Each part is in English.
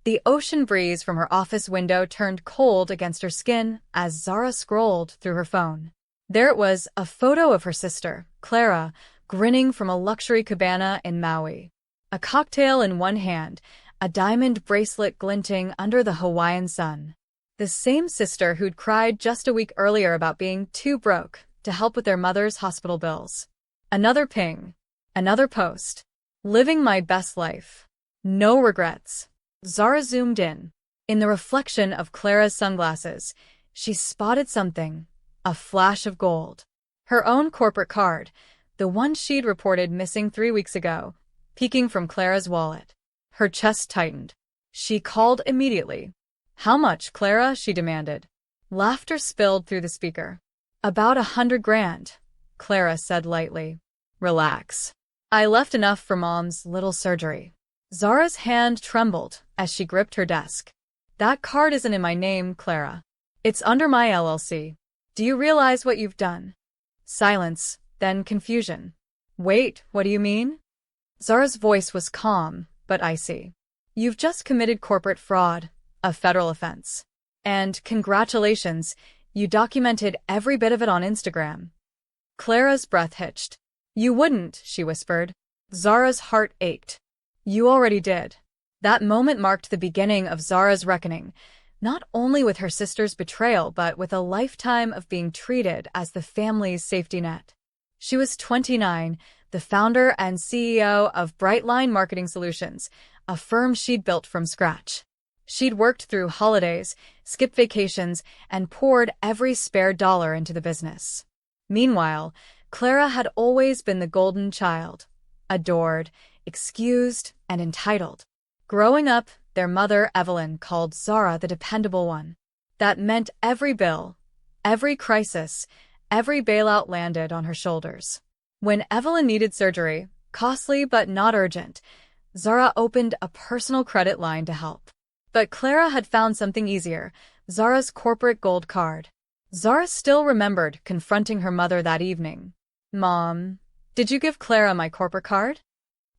The ocean breeze from her office window turned cold against her skin as Zara scrolled through her phone. There it was, a photo of her sister, Clara, grinning from a luxury cabana in Maui. A cocktail in one hand, a diamond bracelet glinting under the Hawaiian sun. The same sister who'd cried just a week earlier about being too broke to help with their mother's hospital bills. Another ping. Another post. Living my best life. No regrets. Zara zoomed in. In the reflection of Clara's sunglasses, she spotted something, a flash of gold. Her own corporate card, the one she'd reported missing 3 weeks ago, peeking from Clara's wallet. Her chest tightened. She called immediately. "How much, Clara?" she demanded. Laughter spilled through the speaker. "About 100 grand, Clara said lightly. "Relax. I left enough for Mom's little surgery." Zara's hand trembled as she gripped her desk. "That card isn't in my name, Clara. It's under my LLC. Do you realize what you've done?" Silence, then confusion. "Wait, what do you mean?" Zara's voice was calm, but icy. "You've just committed corporate fraud, a federal offense. And congratulations, you documented every bit of it on Instagram." Clara's breath hitched. "You wouldn't," she whispered. Zara's heart ached. "You already did." That moment marked the beginning of Zara's reckoning, not only with her sister's betrayal but with a lifetime of being treated as the family's safety net. She was 29, the founder and CEO of Brightline Marketing Solutions, a firm she'd built from scratch. She'd worked through holidays, skipped vacations, and poured every spare dollar into the business. Meanwhile, Clara had always been the golden child, adored, excused, and entitled. Growing up, their mother, Evelyn, called Zara the dependable one. That meant every bill, every crisis, every bailout landed on her shoulders. When Evelyn needed surgery, costly but not urgent, Zara opened a personal credit line to help. But Clara had found something easier, Zara's corporate gold card. Zara still remembered confronting her mother that evening. "Mom, did you give Clara my corporate card?"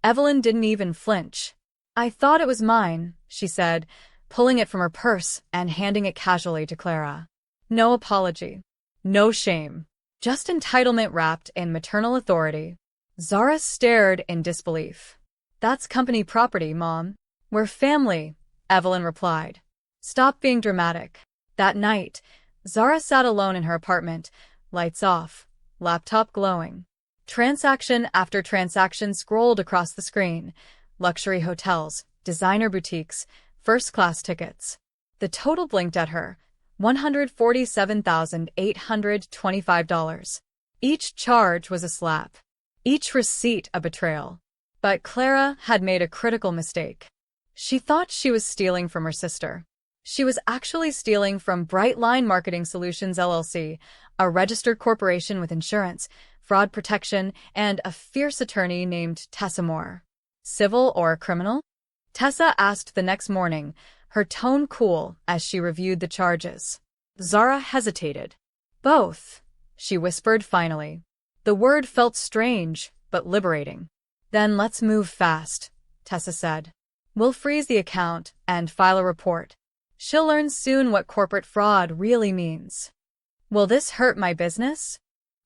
Evelyn didn't even flinch. "I thought it was mine," she said, pulling it from her purse and handing it casually to Clara. No apology. No shame. Just entitlement wrapped in maternal authority. Zara stared in disbelief. "That's company property, Mom. We're family," Evelyn replied. "Stop being dramatic." That night, Zara sat alone in her apartment, lights off, laptop glowing. Transaction after transaction scrolled across the screen. Luxury hotels, designer boutiques, first-class tickets. The total blinked at her, $147,825. Each charge was a slap. Each receipt a betrayal. But Clara had made a critical mistake. She thought she was stealing from her sister. She was actually stealing from Brightline Marketing Solutions LLC, a registered corporation with insurance, fraud protection, and a fierce attorney named Tessa Moore. Civil or criminal? Tessa asked the next morning, her tone cool as she reviewed the charges. Zara hesitated. "Both," she whispered finally. The word felt strange, but liberating. "Then let's move fast," Tessa said. "We'll freeze the account and file a report. She'll learn soon what corporate fraud really means." "Will this hurt my business?"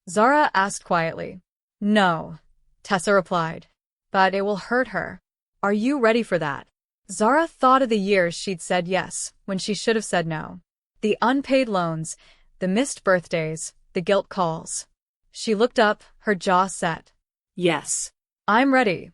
Zara asked quietly. "No," Tessa replied. "But it will hurt her. Are you ready for that?" Zara thought of the years she'd said yes when she should have said no. The unpaid loans, the missed birthdays, the guilt calls. She looked up, her jaw set. "Yes, I'm ready."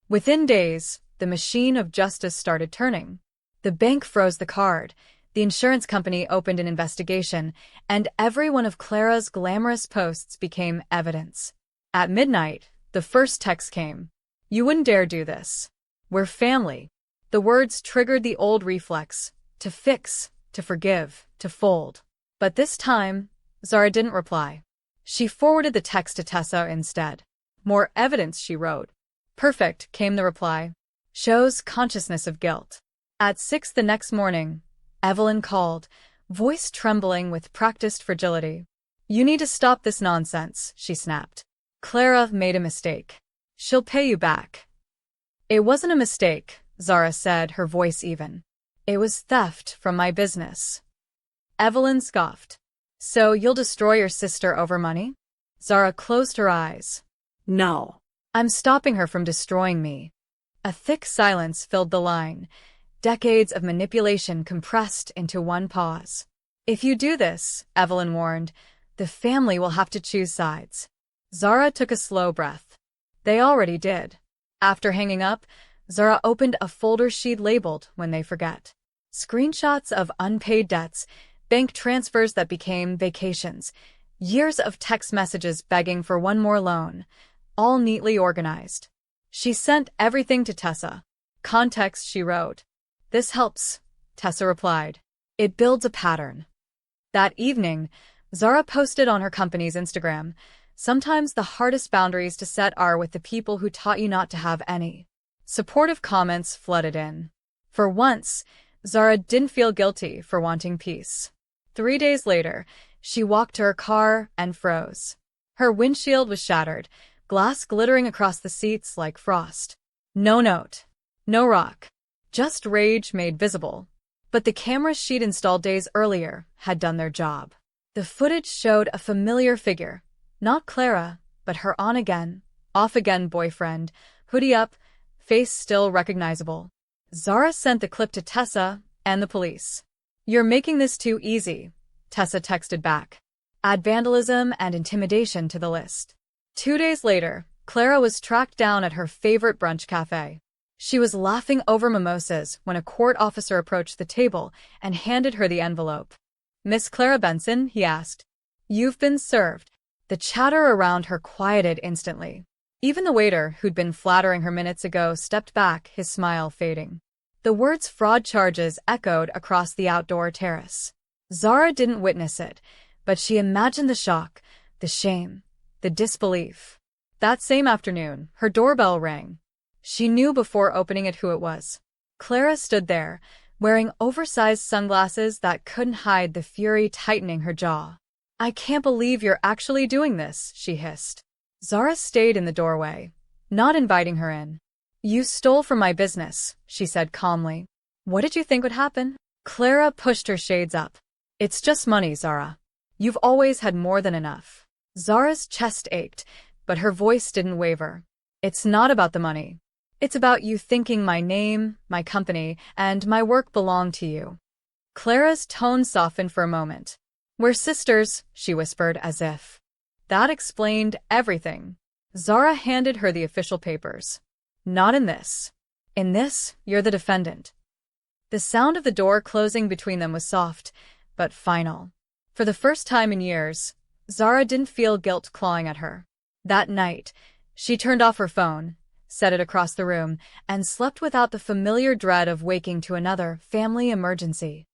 Within days, the machine of justice started turning. The bank froze the card, the insurance company opened an investigation, and every one of Clara's glamorous posts became evidence. At midnight, the first text came. "You wouldn't dare do this. We're family." The words triggered the old reflex, to fix, to forgive, to fold. But this time, Zara didn't reply. She forwarded the text to Tessa instead. "More evidence," she wrote. "Perfect," came the reply. "Shows consciousness of guilt." At 6 the next morning, Evelyn called, voice trembling with practiced fragility. "You need to stop this nonsense," she snapped. "Clara made a mistake. She'll pay you back." "It wasn't a mistake," Zara said, her voice even. It was theft from my business. Evelyn scoffed. So you'll destroy your sister over money? Zara closed her eyes. No. I'm stopping her from destroying me. A thick silence filled the line, decades of manipulation compressed into one pause. If you do this, Evelyn warned, the family will have to choose sides. Zara took a slow breath. They already did. After hanging up, Zara opened a folder she'd labeled "When They Forget." Screenshots of unpaid debts, bank transfers that became vacations, years of text messages begging for one more loan, all neatly organized. She sent everything to Tessa. Context, she wrote. This helps, Tessa replied. It builds a pattern. That evening, Zara posted on her company's Instagram, sometimes the hardest boundaries to set are with the people who taught you not to have any. Supportive comments flooded in. For once, Zara didn't feel guilty for wanting peace. 3 days later, she walked to her car and froze. Her windshield was shattered, glass glittering across the seats like frost. No note. No rock. Just rage made visible. But the cameras she'd installed days earlier had done their job. The footage showed a familiar figure. Not Clara, but her on-again, off-again boyfriend, hoodie up, face still recognizable. Zara sent the clip to Tessa and the police. You're making this too easy, Tessa texted back. Add vandalism and intimidation to the list. 2 days later, Clara was tracked down at her favorite brunch cafe. She was laughing over mimosas when a court officer approached the table and handed her the envelope. Miss Zara Benson, he asked. You've been served. The chatter around her quieted instantly. Even the waiter, who'd been flattering her minutes ago, stepped back, his smile fading. The words fraud charges echoed across the outdoor terrace. Zara didn't witness it, but she imagined the shock, the shame, the disbelief. That same afternoon, her doorbell rang. She knew before opening it who it was. Clara stood there, wearing oversized sunglasses that couldn't hide the fury tightening her jaw. I can't believe you're actually doing this, she hissed. Zara stayed in the doorway, not inviting her in. You stole from my business, she said calmly. What did you think would happen? Clara pushed her shades up. It's just money, Zara. You've always had more than enough. Zara's chest ached, but her voice didn't waver. It's not about the money. It's about you thinking my name, my company, and my work belong to you. Clara's tone softened for a moment. We're sisters, she whispered as if. That explained everything. Zara handed her the official papers. Not in this. In this, you're the defendant. The sound of the door closing between them was soft, but final. For the first time in years, Zara didn't feel guilt clawing at her. That night, she turned off her phone, set it across the room, and slept without the familiar dread of waking to another family emergency.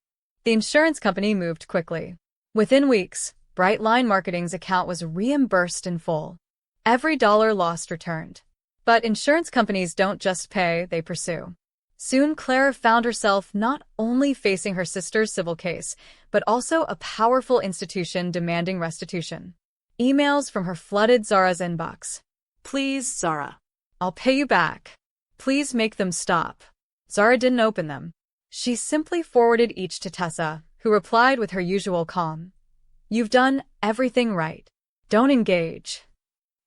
The insurance company moved quickly. Within weeks, Brightline Marketing's account was reimbursed in full. Every dollar lost returned. But insurance companies don't just pay, they pursue. Soon Clara found herself not only facing her sister's civil case, but also a powerful institution demanding restitution. Emails from her flooded Zara's inbox. Please, Zara. I'll pay you back. Please make them stop. Zara didn't open them. She simply forwarded each to Tessa, who replied with her usual calm. You've done everything right. Don't engage.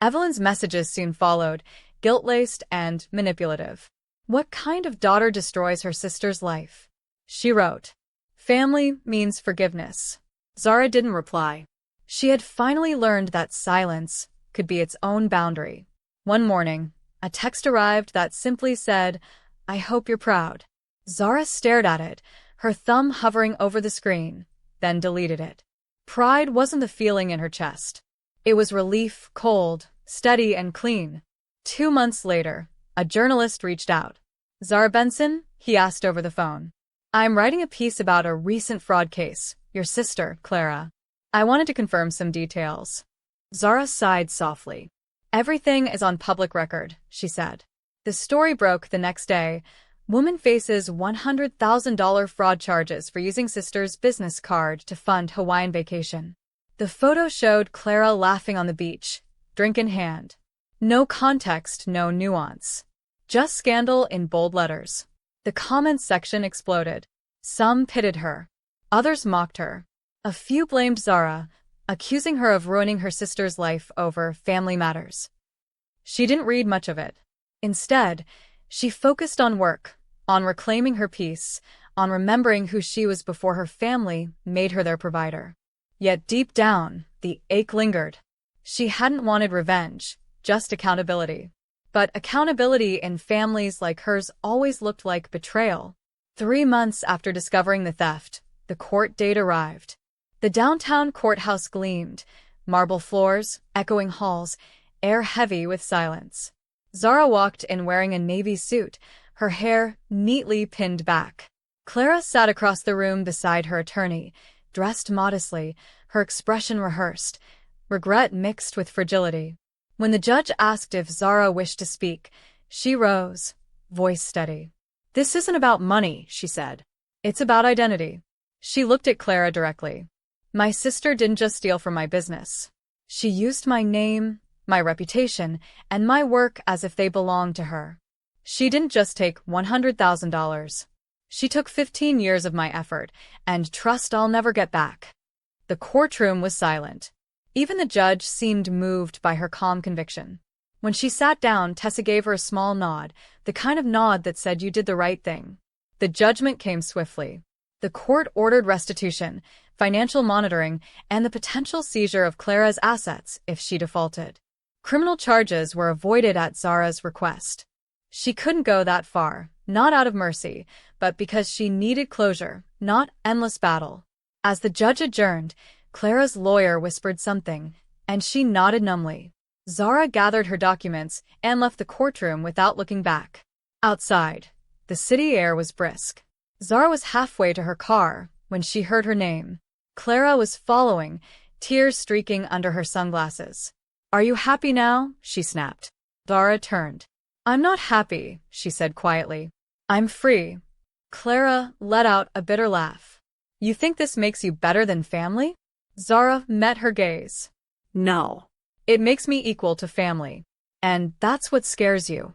Evelyn's messages soon followed, guilt-laced and manipulative. What kind of daughter destroys her sister's life? She wrote. Family means forgiveness. Zara didn't reply. She had finally learned that silence could be its own boundary. One morning, a text arrived that simply said, I hope you're proud. Zara stared at it, her thumb hovering over the screen, then deleted it. Pride wasn't the feeling in her chest. It was relief, cold, steady, and clean. 2 months later, a journalist reached out. Zara Benson? He asked over the phone. I'm writing a piece about a recent fraud case, your sister, Clara. I wanted to confirm some details. Zara sighed softly. Everything is on public record, she said. The story broke the next day. Woman faces $100,000 fraud charges for using sister's business card to fund Hawaiian vacation. The photo showed Clara laughing on the beach, drink in hand. No context, no nuance. Just scandal in bold letters. The comments section exploded. Some pitied her. Others mocked her. A few blamed Zara, accusing her of ruining her sister's life over family matters. She didn't read much of it. Instead, she focused on work, on reclaiming her peace, on remembering who she was before her family made her their provider. Yet deep down, the ache lingered. She hadn't wanted revenge, just accountability. But accountability in families like hers always looked like betrayal. 3 months after discovering the theft, the court date arrived. The downtown courthouse gleamed, marble floors, echoing halls, air heavy with silence. Zara walked in wearing a navy suit, her hair neatly pinned back. Clara sat across the room beside her attorney, dressed modestly, her expression rehearsed, regret mixed with fragility. When the judge asked if Zara wished to speak, she rose, voice steady. "This isn't about money," she said. "It's about identity." She looked at Clara directly. "My sister didn't just steal from my business. She used my name, my reputation, and my work as if they belonged to her. She didn't just take $100,000. She took 15 years of my effort and trust I'll never get back." The courtroom was silent. Even the judge seemed moved by her calm conviction. When she sat down, Tessa gave her a small nod, the kind of nod that said you did the right thing. The judgment came swiftly. The court ordered restitution, financial monitoring, and the potential seizure of Clara's assets if she defaulted. Criminal charges were avoided at Zara's request. She couldn't go that far, not out of mercy, but because she needed closure, not endless battle. As the judge adjourned, Clara's lawyer whispered something, and she nodded numbly. Zara gathered her documents and left the courtroom without looking back. Outside, the city air was brisk. Zara was halfway to her car when she heard her name. Clara was following, tears streaking under her sunglasses. "Are you happy now?" she snapped. Zara turned. "I'm not happy," she said quietly. "I'm free." Clara let out a bitter laugh. "You think this makes you better than family?" Zara met her gaze. "No. It makes me equal to family. And that's what scares you."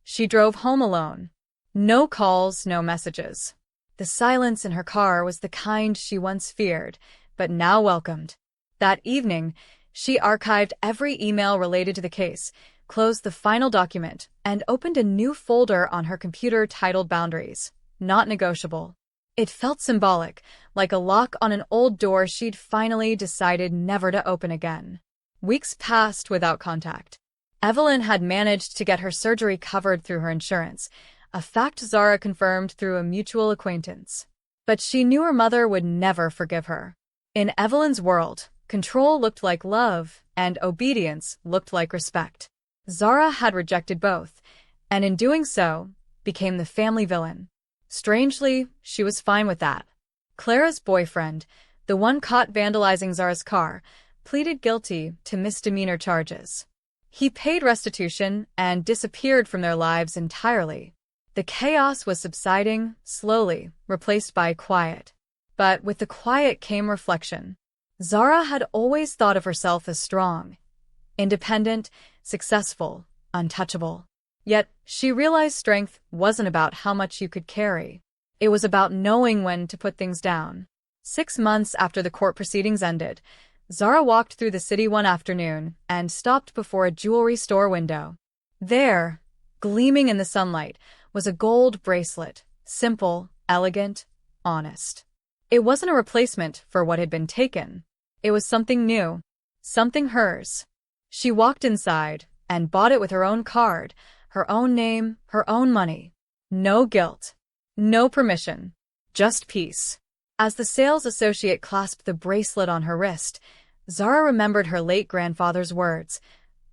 She drove home alone. No calls, no messages. The silence in her car was the kind she once feared, but now welcomed. That evening, she archived every email related to the case, closed the final document, and opened a new folder on her computer titled Boundaries, Not Negotiable. It felt symbolic, like a lock on an old door she'd finally decided never to open again. Weeks passed without contact. Evelyn had managed to get her surgery covered through her insurance, a fact Zara confirmed through a mutual acquaintance. But she knew her mother would never forgive her. In Evelyn's world, control looked like love, and obedience looked like respect. Zara had rejected both, and in doing so, became the family villain. Strangely, she was fine with that. Clara's boyfriend, the one caught vandalizing Zara's car, pleaded guilty to misdemeanor charges. He paid restitution and disappeared from their lives entirely. The chaos was subsiding, slowly, replaced by quiet. But with the quiet came reflection. Zara had always thought of herself as strong, independent, successful, untouchable. Yet, she realized strength wasn't about how much you could carry. It was about knowing when to put things down. 6 months after the court proceedings ended, Zara walked through the city one afternoon and stopped before a jewelry store window. There, gleaming in the sunlight, was a gold bracelet, simple, elegant, honest. It wasn't a replacement for what had been taken. It was something new, something hers. She walked inside and bought it with her own card, her own name, her own money. No guilt. No permission. Just peace. As the sales associate clasped the bracelet on her wrist, Zara remembered her late grandfather's words.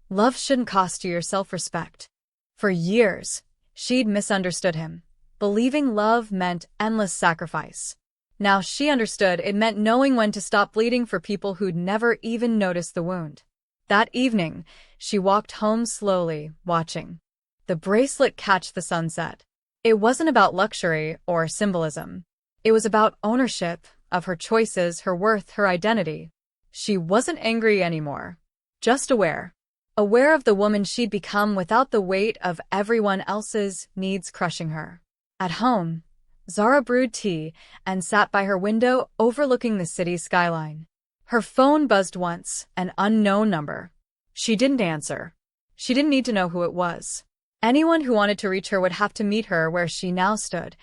Love shouldn't cost you your self-respect. For years, she'd misunderstood him, believing love meant endless sacrifice. Now she understood it meant knowing when to stop bleeding for people who'd never even noticed the wound. That evening, she walked home slowly, watching the bracelet catch the sunset. It wasn't about luxury or symbolism. It was about ownership of her choices, her worth, her identity. She wasn't angry anymore, just aware. Aware of the woman she'd become without the weight of everyone else's needs crushing her. At home, Zara brewed tea and sat by her window overlooking the city's skyline. Her phone buzzed once, an unknown number. She didn't answer. She didn't need to know who it was. Anyone who wanted to reach her would have to meet her where she now stood,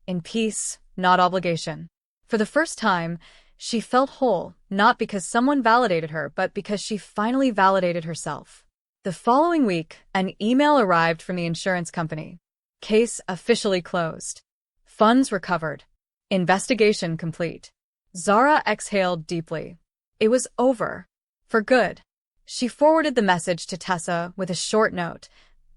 in peace, not obligation. For the first time, she felt whole, not because someone validated her, but because she finally validated herself. The following week, an email arrived from the insurance company. Case officially closed. Funds recovered. Investigation complete. Zara exhaled deeply. It was over. For good. She forwarded the message to Tessa with a short note.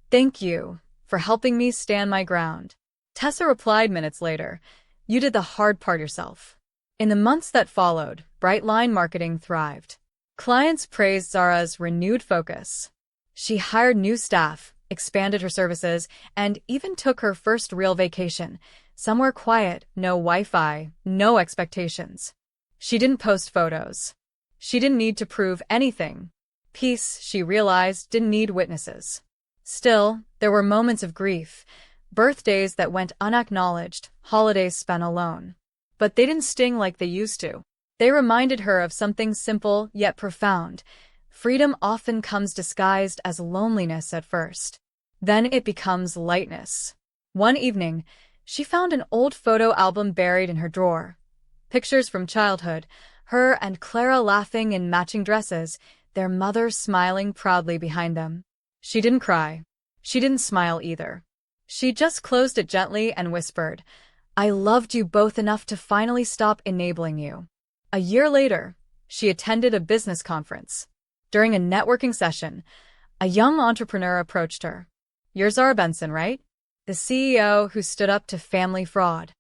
"Thank you for helping me stand my ground." Tessa replied minutes later. "You did the hard part yourself." In the months that followed, Brightline marketing thrived. Clients praised Zara's renewed focus. She hired new staff, expanded her services, and even took her first real vacation, somewhere quiet, no Wi-Fi, no expectations. She didn't post photos. She didn't need to prove anything. Peace, she realized, didn't need witnesses. Still, there were moments of grief, birthdays that went unacknowledged, holidays spent alone. But they didn't sting like they used to. They reminded her of something simple yet profound. Freedom often comes disguised as loneliness at first. Then it becomes lightness. One evening, she found an old photo album buried in her drawer. Pictures from childhood, her and Clara laughing in matching dresses, their mother smiling proudly behind them. She didn't cry. She didn't smile either. She just closed it gently and whispered, "I loved you both enough to finally stop enabling you." A year later, she attended a business conference. During a networking session, a young entrepreneur approached her. "You're Zara Benson, right? The CEO who stood up to family fraud."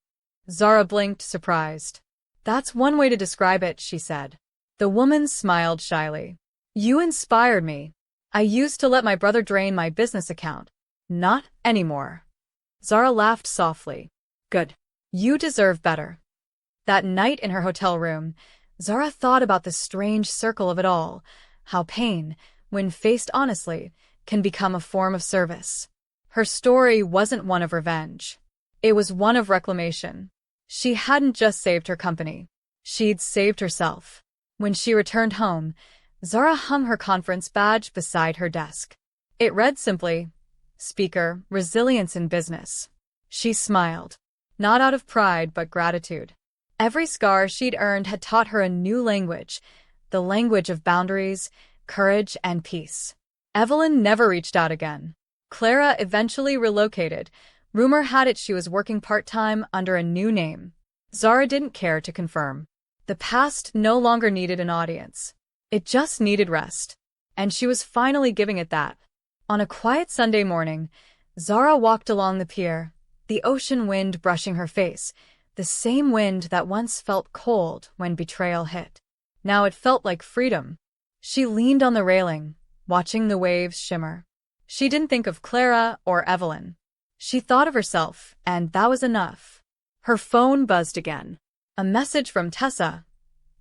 Zara blinked, surprised. "That's one way to describe it," she said. The woman smiled shyly. "You inspired me. I used to let my brother drain my business account. Not anymore." Zara laughed softly. "Good. You deserve better." That night in her hotel room, Zara thought about the strange circle of it all, how pain, when faced honestly, can become a form of service. Her story wasn't one of revenge. It was one of reclamation. She hadn't just saved her company. She'd saved herself. When she returned home, Zara hung her conference badge beside her desk. It read simply, "Speaker, Resilience in Business." She smiled. Not out of pride, but gratitude. Every scar she'd earned had taught her a new language, the language of boundaries, courage, and peace. Evelyn never reached out again. Clara eventually relocated. Rumor had it she was working part-time under a new name. Zara didn't care to confirm. The past no longer needed an audience. It just needed rest. And she was finally giving it that. On a quiet Sunday morning, Zara walked along the pier, the ocean wind brushing her face, the same wind that once felt cold when betrayal hit. Now it felt like freedom. She leaned on the railing, watching the waves shimmer. She didn't think of Clara or Evelyn. She thought of herself, and that was enough. Her phone buzzed again. A message from Tessa.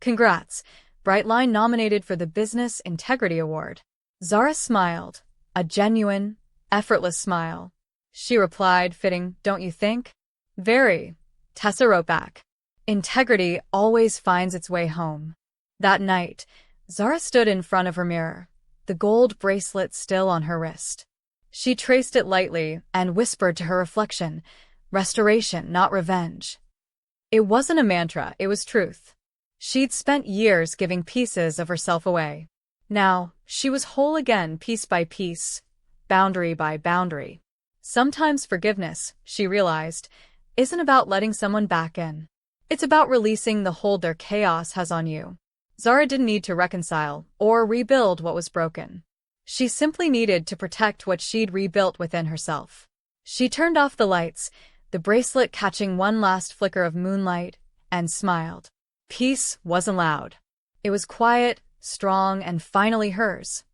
"Congrats, Brightline nominated for the Business Integrity Award." Zara smiled, a genuine, effortless smile. She replied, "Fitting, don't you think?" "Very." Tessa wrote back. Integrity always finds its way home. That night, Zara stood in front of her mirror, the gold bracelet still on her wrist. She traced it lightly and whispered to her reflection, "Restoration, not revenge." It wasn't a mantra, it was truth. She'd spent years giving pieces of herself away. Now, she was whole again, piece by piece, boundary by boundary. Sometimes forgiveness, she realized, isn't about letting someone back in. It's about releasing the hold their chaos has on you. Zara didn't need to reconcile or rebuild what was broken. She simply needed to protect what she'd rebuilt within herself. She turned off the lights, the bracelet catching one last flicker of moonlight, and smiled. Peace wasn't loud. It was quiet, strong, and finally hers.